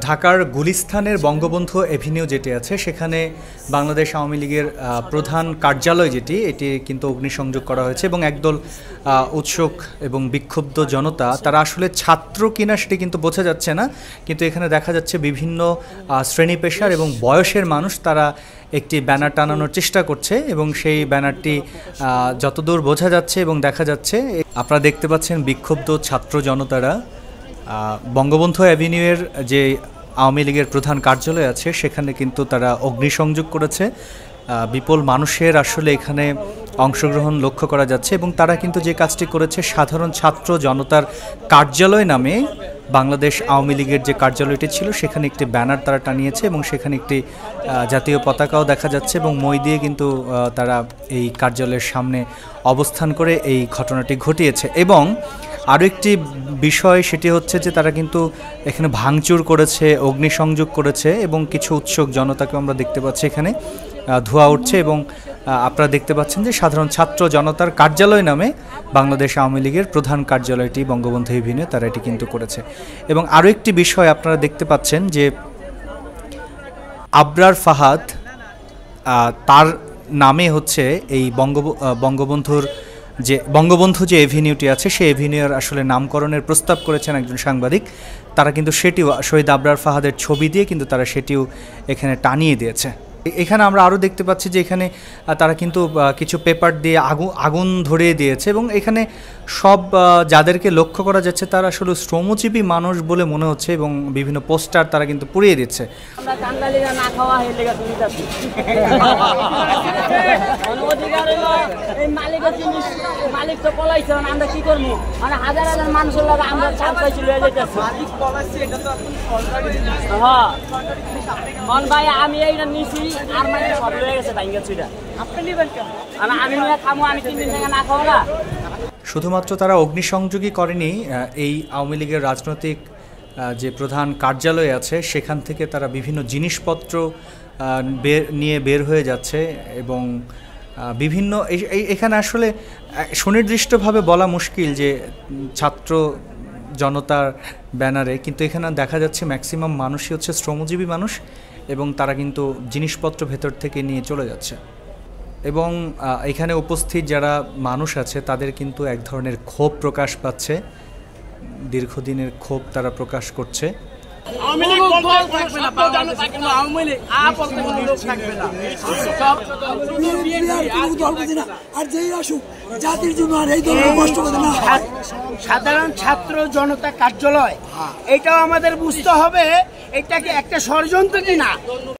ঢাকার গুলিস্তানের বঙ্গবন্ধু এভিনিউ যেটি আছে সেখানে বাংলাদেশ আওয়ামী লীগের প্রধান কার্যালয় যেটি এটি কিন্তু অগ্নিসংযোগ করা হয়েছে এবং একদল উৎসুক এবং বিক্ষুব্ধ জনতা তারা আসলে ছাত্র কিনা সেটি কিন্তু বোঝা যাচ্ছে না, কিন্তু এখানে দেখা যাচ্ছে বিভিন্ন শ্রেণী পেশার এবং বয়সের মানুষ তারা একটি ব্যানার টানানোর চেষ্টা করছে এবং সেই ব্যানারটি যতদূর বোঝা যাচ্ছে এবং দেখা যাচ্ছে আপনারা দেখতে পাচ্ছেন বিক্ষুব্ধ ছাত্র জনতারা বঙ্গবন্ধু অ্যাভিনিউয়ের যে আওয়ামী লীগের প্রধান কার্যালয় আছে সেখানে কিন্তু তারা অগ্নিসংযোগ করেছে। বিপুল মানুষের আসলে এখানে অংশগ্রহণ লক্ষ্য করা যাচ্ছে এবং তারা কিন্তু যে কাজটি করেছে সাধারণ ছাত্র জনতার কার্যালয় নামে বাংলাদেশ আওয়ামী লীগের যে কার্যালয়টি ছিল সেখানে একটি ব্যানার তারা টানিয়েছে এবং সেখানে একটি জাতীয় পতাকাও দেখা যাচ্ছে এবং মই দিয়ে কিন্তু তারা এই কার্যালয়ের সামনে অবস্থান করে এই ঘটনাটি ঘটিয়েছে। এবং আরও একটি বিষয় সেটি হচ্ছে যে তারা কিন্তু এখানে ভাঙচুর করেছে, অগ্নিসংযোগ করেছে এবং কিছু উৎসুক জনতাকে আমরা দেখতে পাচ্ছি এখানে ধোঁয়া উঠছে এবং আপনারা দেখতে পাচ্ছেন যে সাধারণ ছাত্র জনতার কার্যালয় নামে বাংলাদেশ আওয়ামী লীগের প্রধান কার্যালয়টি বঙ্গবন্ধু এভিনিউ তারা এটি কিন্তু করেছে। এবং আরও একটি বিষয় আপনারা দেখতে পাচ্ছেন যে আবরার ফাহাদ তার নামে হচ্ছে এই বঙ্গবন্ধু যে এভিনিউটি আছে সেই এভিনিউর আসলে নামকরণের প্রস্তাব করেছেন একজন সাংবাদিক। তারা কিন্তু সেটিও শহীদ আবরার ফাহাদের ছবি দিয়ে কিন্তু তারা সেটিও এখানে টানিয়ে দিয়েছে। এখানে আমরা আরও দেখতে পাচ্ছি যে এখানে তারা কিন্তু কিছু পেপার দিয়ে আগুন ধরিয়ে দিয়েছে এবং এখানে সব যাদেরকে লক্ষ্য করা যাচ্ছে তারা আসলে শ্রমজীবী মানুষ বলে মনে হচ্ছে এবং বিভিন্ন পোস্টার তারা কিন্তু পুড়িয়ে দিচ্ছে। আমি এইটা নিছি আর মানে সব লয়ে গেছে ভাঙ্গা চুইরা আপনি নেবেন কেন? আমি নিয়ে খামো, আমি 3 দিন থেকে না খাবো না। শুধুমাত্র তারা অগ্নিসংযোগই করেনি, এই আওয়ামী লীগের রাজনৈতিক যে প্রধান কার্যালয় আছে সেখান থেকে তারা বিভিন্ন জিনিসপত্র নিয়ে বের হয়ে যাচ্ছে এবং বিভিন্ন এখানে আসলে সুনির্দিষ্টভাবে বলা মুশকিল যে ছাত্র জনতার ব্যানারে, কিন্তু এখানে দেখা যাচ্ছে ম্যাক্সিমাম মানুষই হচ্ছে শ্রমজীবী মানুষ এবং তারা কিন্তু জিনিসপত্র ভেতর থেকে নিয়ে চলে যাচ্ছে। এবং এখানে উপস্থিত যারা মানুষ আছে তাদের কিন্তু এক ধরনের ক্ষোভ প্রকাশ পাচ্ছে, দীর্ঘদিনের ক্ষোভ তারা প্রকাশ করছে। সাধারণ ছাত্র জনতা কার্যালয় এটাও আমাদের বুঝতে হবে, এটাকে একটা ষড়যন্ত্র কিনা।